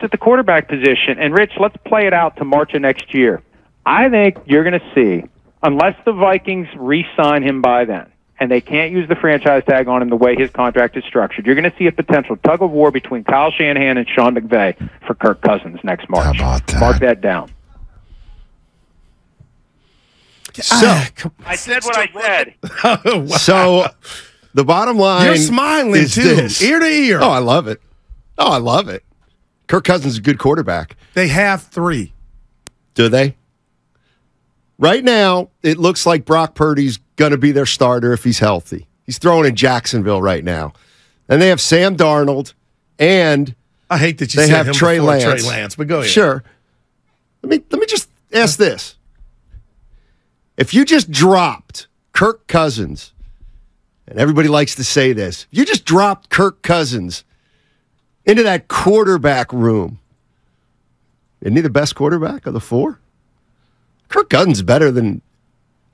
at the quarterback position. And, Rich, let's play it out to March of next year. I think you're going to see, unless the Vikings re-sign him by then, and they can't use the franchise tag on him the way his contract is structured, you're going to see a potential tug-of-war between Kyle Shanahan and Sean McVay for Kirk Cousins next March. How about that? Mark that down. So I said what I said. Wow. So the bottom line, you're smiling is too, this. ear to ear. Oh, I love it. Kirk Cousins is a good quarterback. They have 3. Do they? Right now, it looks like Brock Purdy's going to be their starter if he's healthy. He's throwing in Jacksonville right now. And they have Sam Darnold, and I hate that you they said have him Trey before Lance. Trey Lance, but go ahead. Sure. Let me just ask this. If you just dropped Kirk Cousins, and everybody likes to say this, if you just dropped Kirk Cousins into that quarterback room, isn't he the best quarterback of the 4? Kirk Cousins is better than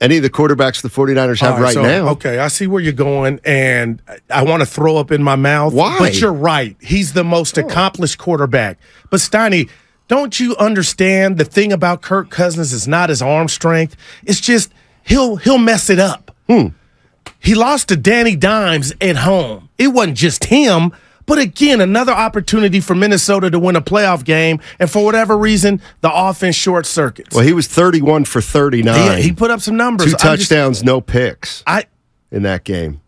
any of the quarterbacks the 49ers have right now. Okay, I see where you're going, and I want to throw up in my mouth. Why? But you're right. He's the most accomplished quarterback. But, Steiny, don't you understand the thing about Kirk Cousins is not his arm strength? It's just he'll mess it up. He lost to Danny Dimes at home. It wasn't just him. But again, another opportunity for Minnesota to win a playoff game, and for whatever reason, the offense short circuits. Well, he was 31 for 39. He put up some numbers. 2 touchdowns, no picks in that game.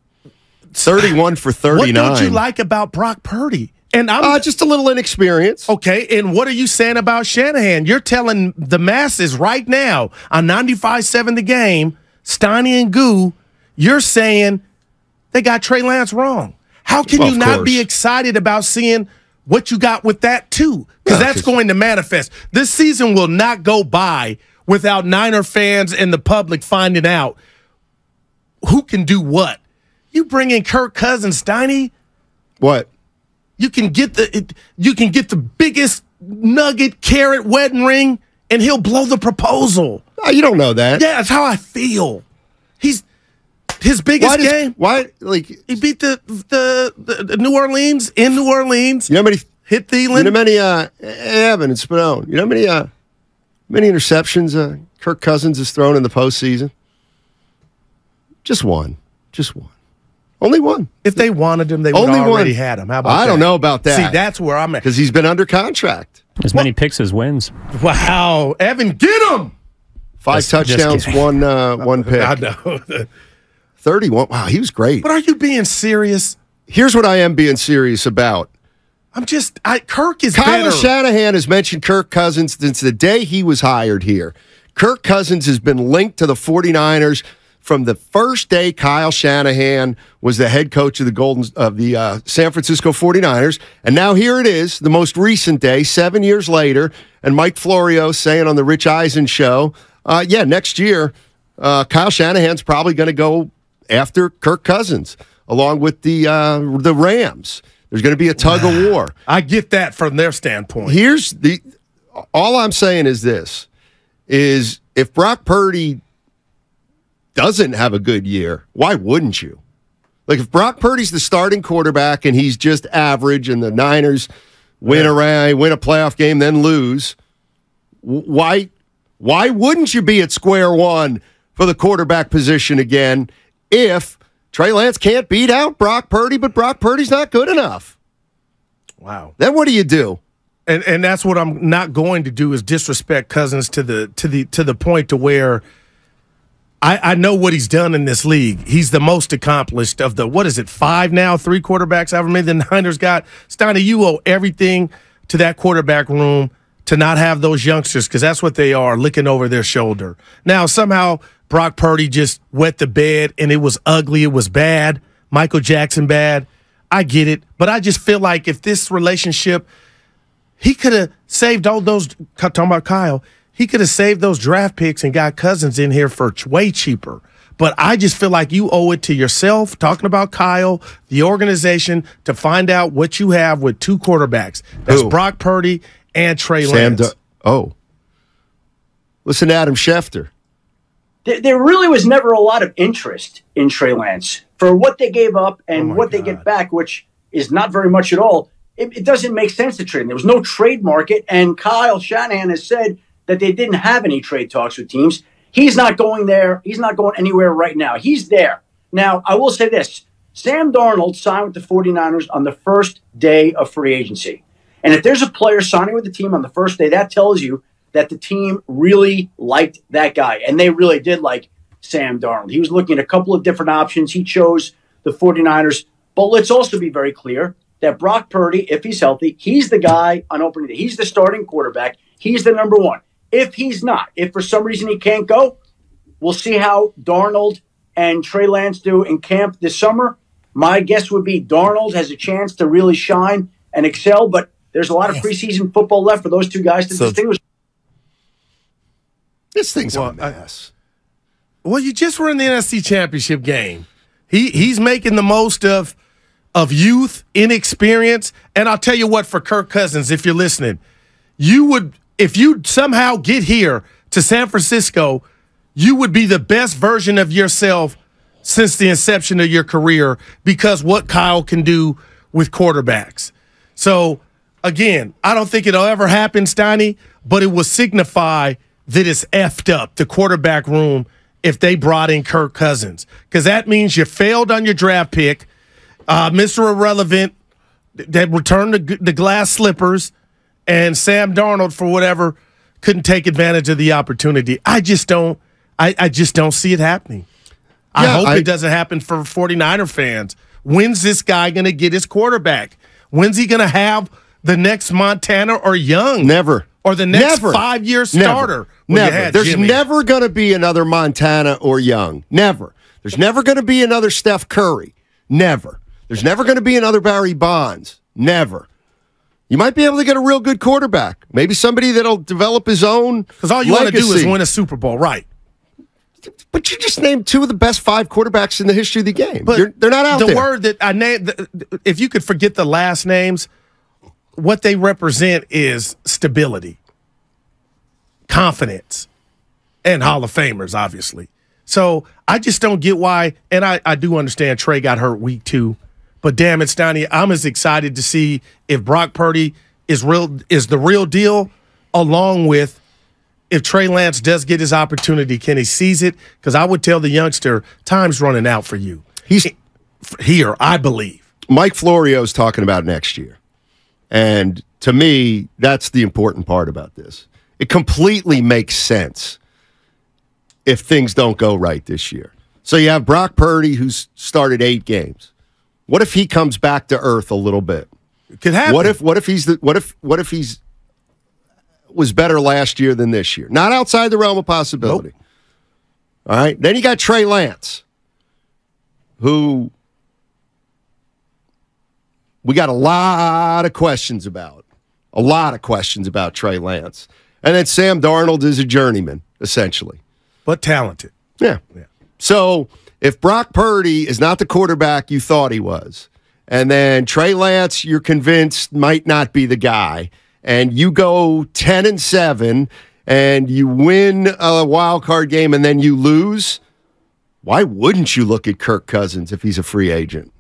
31 for 39. What don't you like about Brock Purdy? And I'm just a little inexperience. Okay, and what are you saying about Shanahan? You're telling the masses right now on 95.7 The Game, Steiny and Goo, you're saying they got Trey Lance wrong. How can you not be excited about seeing what you got with that, too? Because that's going to manifest. This season will not go by without Niner fans and the public finding out who can do what. You bring in Kirk Cousins, Steiny. What? You can get the biggest nugget carrot wedding ring, and he'll blow the proposal. Oh, you don't know that. Yeah, that's how I feel. He's his biggest game. He beat the New Orleans in New Orleans. You know how many hit Thielen? You know how many Evan and Spadone? You know how many interceptions Kirk Cousins has thrown in the postseason? Just one. Only one. If they wanted him, they would have already had him. How about that? I don't know about that. See, that's where I'm at. Because he's been under contract. As many picks as wins. Wow. Evan, get him! 5 touchdowns, one pick. I know. 31. Wow, he was great. But are you being serious? Here's what I am being serious about. Kirk is Kyle better. Shanahan has mentioned Kirk Cousins since the day he was hired here. Kirk Cousins has been linked to the 49ers from the first day Kyle Shanahan was the head coach of the San Francisco 49ers. And now here it is, the most recent day, 7 years later, and Mike Florio saying on the Rich Eisen show, next year, Kyle Shanahan's probably going to go after Kirk Cousins, along with the Rams. There's going to be a tug of war. I get that from their standpoint. All I'm saying is this, is if Brock Purdy doesn't have a good year, why wouldn't you? Like if Brock Purdy's the starting quarterback and he's just average and the Niners win a playoff game, then lose, why wouldn't you be at square one for the quarterback position again if Trey Lance can't beat out Brock Purdy, but Brock Purdy's not good enough? Wow. Then what do you do? And that's what I'm not going to do is disrespect Cousins to the point to where I know what he's done in this league. He's the most accomplished of the, 5 now, 3 quarterbacks, however many the Niners got. Steiny, you owe everything to that quarterback room to not have those youngsters, because that's what they are, looking over their shoulder. Now, somehow Brock Purdy just wet the bed, and it was ugly. It was bad. Michael Jackson bad. I get it. But I just feel like if this relationship, he could have saved all those, talking about Kyle, he could have saved those draft picks and got Cousins in here for way cheaper. But I just feel like you owe it to yourself, talking about Kyle, the organization, to find out what you have with 2 quarterbacks. That's Brock Purdy and Trey Lance. Listen to Adam Schefter. There really was never a lot of interest in Trey Lance for what they gave up and what they get back, which is not very much at all. it doesn't make sense to trade him. There was no trade market, and Kyle Shanahan has said that they didn't have any trade talks with teams. He's not going there. He's not going anywhere right now. He's there. Now, I will say this. Sam Darnold signed with the 49ers on the first day of free agency. And if there's a player signing with the team on the first day, that tells you that the team really liked that guy. And they really did like Sam Darnold. He was looking at a couple of different options. He chose the 49ers. But let's also be very clear that Brock Purdy, if he's healthy, he's the guy on opening day. He's the starting quarterback. He's the number one. If he's not, if for some reason he can't go, we'll see how Darnold and Trey Lance do in camp this summer. My guess would be Darnold has a chance to really shine and excel, but there's a lot of preseason football left for those two guys to distinguish. This thing's a mess. Well, you just were in the NFC Championship game. He's making the most of youth, inexperience, and I'll tell you what, for Kirk Cousins, if you're listening, if you somehow get here to San Francisco, you would be the best version of yourself since the inception of your career because what Kyle can do with quarterbacks. So, again, I don't think it'll ever happen, Steiny, but it will signify that it's effed up, the quarterback room, if they brought in Kirk Cousins. Because that means you failed on your draft pick, Mr. Irrelevant that returned the glass slippers, and Sam Darnold, for whatever, couldn't take advantage of the opportunity. I just don't see it happening. I hope it doesn't happen for 49er fans. When's this guy going to get his quarterback? When's he going to have the next Montana or Young? Never. Or the next 5-year starter? Never. There's never going to be another Montana or Young. Never. There's never going to be another Steph Curry. Never. There's never going to be another Barry Bonds. Never. You might be able to get a real good quarterback. Maybe somebody that'll develop his own because all you want to do is win a Super Bowl, right? But you just named two of the best 5 quarterbacks in the history of the game. But they're not out there. The word that I named, if you could forget the last names, what they represent is stability, confidence, and Hall of Famers, obviously. So I just don't get why, and I do understand Trey got hurt week 2, but damn it, Steiny, I'm as excited to see if Brock Purdy is the real deal, along with if Trey Lance does get his opportunity, can he seize it? Because I would tell the youngster, time's running out for you. He's here, I believe. Mike Florio is talking about next year. And to me, that's the important part about this. It completely makes sense if things don't go right this year. So you have Brock Purdy, who's started 8 games. What if he comes back to earth a little bit? It could happen. What if he's was better last year than this year? Not outside the realm of possibility. Nope. All right. Then you got Trey Lance, who we got a lot of questions about. A lot of questions about Trey Lance. And then Sam Darnold is a journeyman, essentially. But talented. Yeah. So if Brock Purdy is not the quarterback you thought he was, and then Trey Lance, you're convinced might not be the guy, and you go 10-7 and you win a wild card game and then you lose, why wouldn't you look at Kirk Cousins if he's a free agent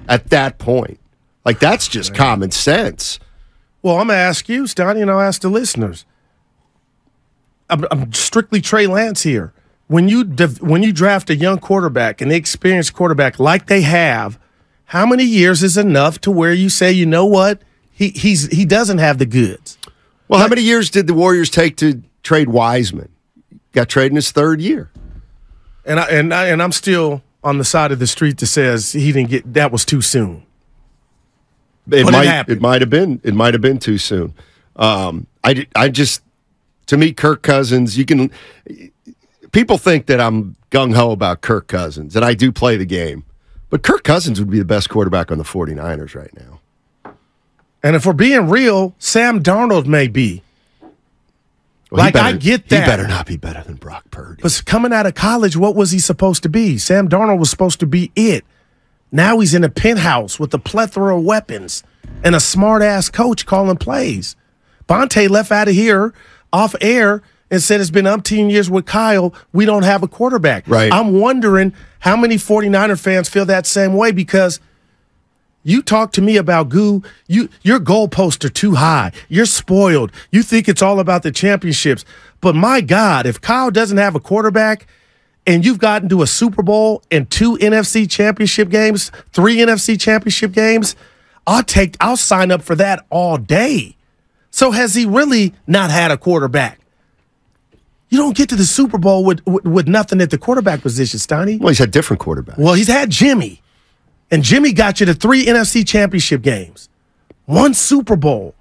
at that point? Like, that's just common sense. Well, I'm going to ask you, Steiny, and I'll ask the listeners. I'm strictly Trey Lance here. When you draft a young quarterback, an experienced quarterback like they have, how many years is enough to where you say, you know what? He doesn't have the goods. Well, how many years did the Warriors take to trade Wiseman? Got traded in his 3rd year. And I'm still on the side of the street that says he didn't get that was too soon. It might have been too soon. To me, Kirk Cousins, people think that I'm gung-ho about Kirk Cousins, and I do play the game. But Kirk Cousins would be the best quarterback on the 49ers right now. And if we're being real, Sam Darnold may be. Well, I get that. He better not be better than Brock Purdy. But coming out of college, what was he supposed to be? Sam Darnold was supposed to be it. Now he's in a penthouse with a plethora of weapons and a smart-ass coach calling plays. Bonte left out of here off air and said it's been umpteen years with Kyle. We don't have a quarterback. Right. I'm wondering how many 49er fans feel that same way because You talk to me about Goo, your goalposts are too high. You're spoiled. You think it's all about the championships. But my God, if Kyle doesn't have a quarterback and you've gotten to a Super Bowl and 2 NFC championship games, 3 NFC championship games, I'll sign up for that all day. So has he really not had a quarterback? You don't get to the Super Bowl with nothing at the quarterback position, Steiny. Well, he's had different quarterbacks. Well, he's had Jimmy. And Jimmy got you to 3 NFC championship games, 1 Super Bowl.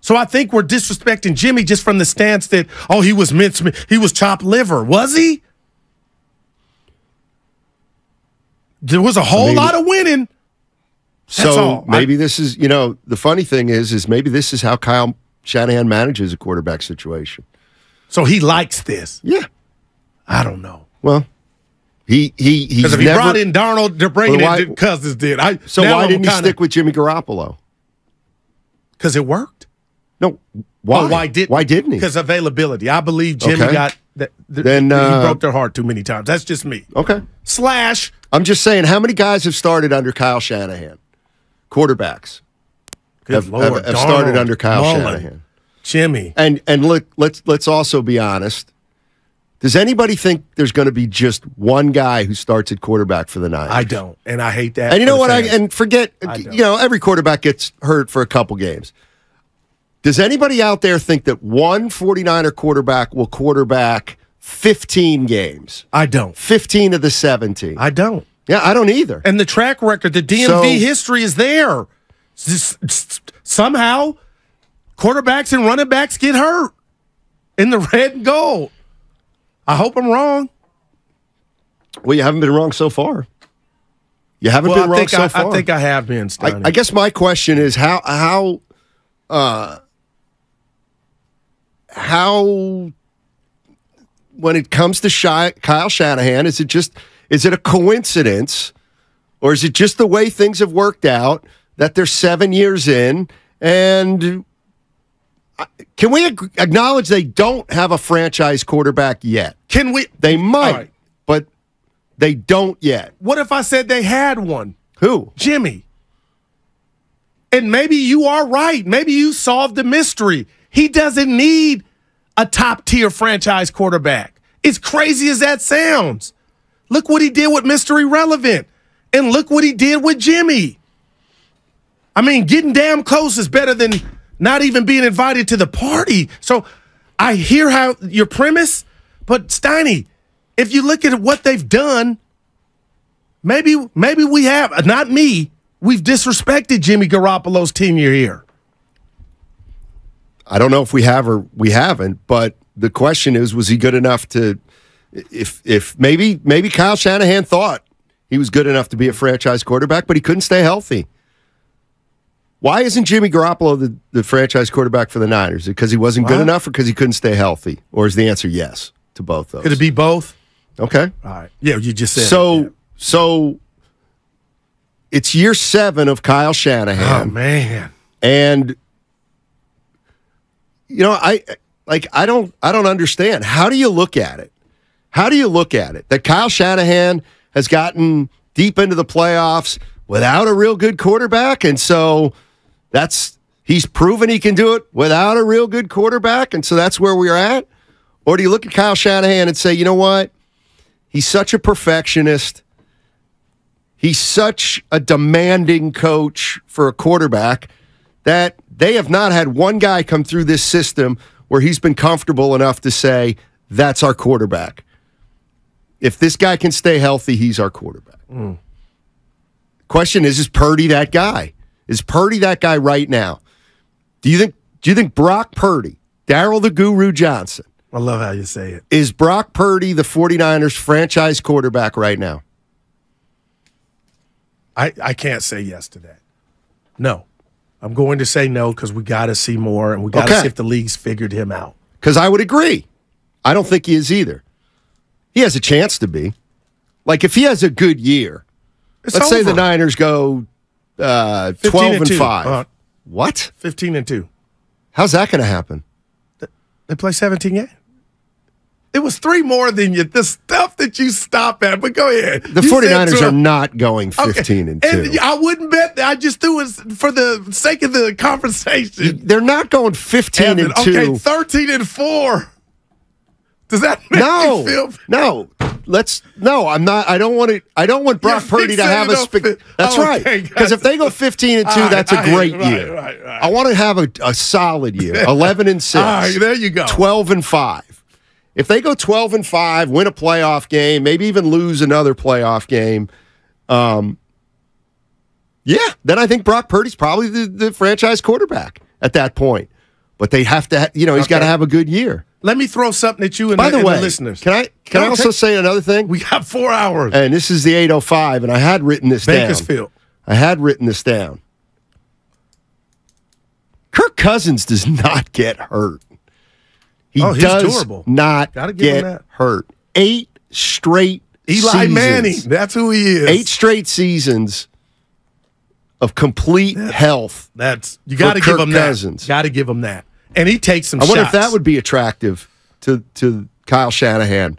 So I think we're disrespecting Jimmy just from the stance that, he was mincemeat, he was chopped liver. Was he? There was a whole lot of winning. That's all. Maybe this is, the funny thing is maybe this is how Kyle Shanahan manages a quarterback situation. So he likes this. Yeah. I don't know. Well, he's because if he brought in Darnold, they're bringing in Cousins did. Why didn't he stick with Jimmy Garoppolo? Because it worked. No, why? Why didn't he? Because availability. I believe Jimmy got that. Then he broke their heart too many times. That's just me. Okay. / I'm just saying, how many guys have started under Kyle Shanahan? Quarterbacks have started under Kyle Shanahan. Jimmy. And look, let's also be honest. Does anybody think there's going to be just one guy who starts at quarterback for the Niners? I don't, and I hate that. And you know what? Every quarterback gets hurt for a couple games. Does anybody out there think that one 49er quarterback will quarterback 15 games? I don't. 15 of the 17. I don't. Yeah, I don't either. And the track record, the DMV history is there. Somehow, quarterbacks and running backs get hurt in the red and gold. I hope I'm wrong. Well, you haven't been wrong so far. You haven't been wrong so far. I think I have been, Steiny. I guess my question is how when it comes to Kyle Shanahan, is it a coincidence, or is it just the way things have worked out that they're 7 years in, and can we acknowledge they don't have a franchise quarterback yet? Can we? They might, but they don't yet. What if I said they had one? Who? Jimmy. And maybe you are right. Maybe you solved the mystery. He doesn't need a top-tier franchise quarterback. As crazy as that sounds. Look what he did with Mr. Irrelevant. And look what he did with Jimmy. I mean, getting damn close is better than not even being invited to the party. So I hear how your premise, but Steiny, if you look at what they've done, maybe we have, not me, we've disrespected Jimmy Garoppolo's tenure here. I don't know if we have or we haven't, but the question is, was he good enough to, if maybe Kyle Shanahan thought he was good enough to be a franchise quarterback, but he couldn't stay healthy. Why isn't Jimmy Garoppolo the franchise quarterback for the Niners? Is it because he wasn't good enough, or because he couldn't stay healthy? Or is the answer yes to both those? Could it be both? Okay. All right. Yeah, you just said So it's year 7 of Kyle Shanahan. Oh, man. And I don't understand. How do you look at it? How do you look at it? That Kyle Shanahan has gotten deep into the playoffs without a real good quarterback, and so he's proven he can do it without a real good quarterback, and so that's where we're at? Or do you look at Kyle Shanahan and say, you know what? He's such a perfectionist. He's such a demanding coach for a quarterback that they have not had one guy come through this system where he's been comfortable enough to say, that's our quarterback. If this guy can stay healthy, he's our quarterback. Question is Purdy that guy? Is Purdy that guy right now? Do you think Brock Purdy, Darryl the Guru Johnson, I love how you say it, is Brock Purdy the 49ers franchise quarterback right now? I can't say yes to that. No. I'm going to say no because we got to see more, and we got to see if the league's figured him out. Because I would agree. I don't think he is either. He has a chance to be. Like, if he has a good year, let's say the Niners go 12-5. What? 15-2. How's that going to happen? They play 17 games. It was 3 more than you. The stuff that you stop at, but go ahead. The 49ers are not going 15-2. And I wouldn't bet that. I just threw it for the sake of the conversation. They're not going 15-2. Okay, 13-4. Does that make you feel? No. I'm not. I don't want it. I don't want Brock Purdy to have a. That's right. Because if they go 15-2, that's a great year. Right. I want to have a solid year. 11-6. All right, there you go. 12-5. If they go 12-5, win a playoff game, maybe even lose another playoff game, then I think Brock Purdy's probably the franchise quarterback at that point. But they have to, he's got to have a good year. Let me throw something at you and the listeners. Can I also say another thing? We got 4 hours. And this is the 8:05, and I had written this down. Bakersfield. I had written this down. Kirk Cousins does not get hurt. He does durable. Not get hurt. 8 straight seasons. Manning, that's who he is. 8 straight seasons of complete health. You got to give him Cousins. Got to give him that. And he takes some shots. I wonder if that would be attractive to Kyle Shanahan.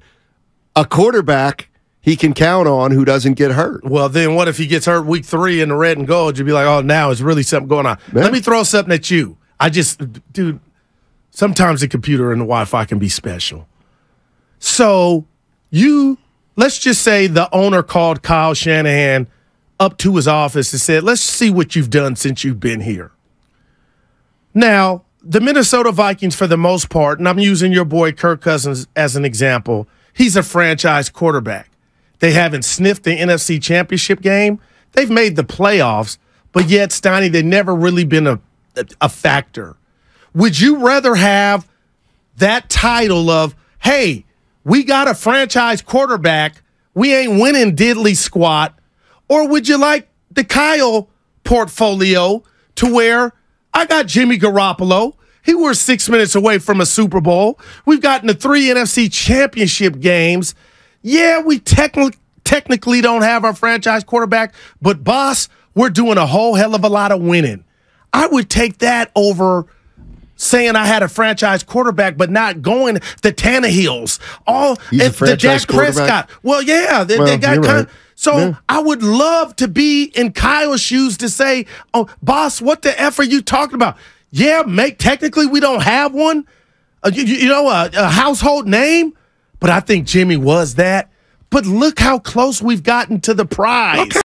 A quarterback he can count on who doesn't get hurt. Well, then what if he gets hurt week 3 in the red and gold? You'd be like, oh, now it's really something going on. Yeah. Let me throw something at you. Dude, sometimes the computer and the Wi-Fi can be special. So let's just say the owner called Kyle Shanahan up to his office and said, let's see what you've done since you've been here. Now, the Minnesota Vikings, for the most part, and I'm using your boy Kirk Cousins as an example, he's a franchise quarterback. They haven't sniffed the NFC Championship game. They've made the playoffs, but yet, Steiny, they've never really been a factor. Would you rather have that title of, hey, we got a franchise quarterback, we ain't winning diddly squat, or would you like the Kyle portfolio to where I got Jimmy Garoppolo, he was 6 minutes away from a Super Bowl, we've gotten the 3 NFC Championship games, yeah, we technically don't have our franchise quarterback, but boss, we're doing a whole hell of a lot of winning. I would take that over saying I had a franchise quarterback, but not going the Tannehills, the Dak Prescott. Well, yeah, they got kind of. So yeah. I would love to be in Kyle's shoes to say, "Oh, boss, what the F are you talking about?" Yeah, technically we don't have one, a household name, but I think Jimmy was that. But look how close we've gotten to the prize. Okay.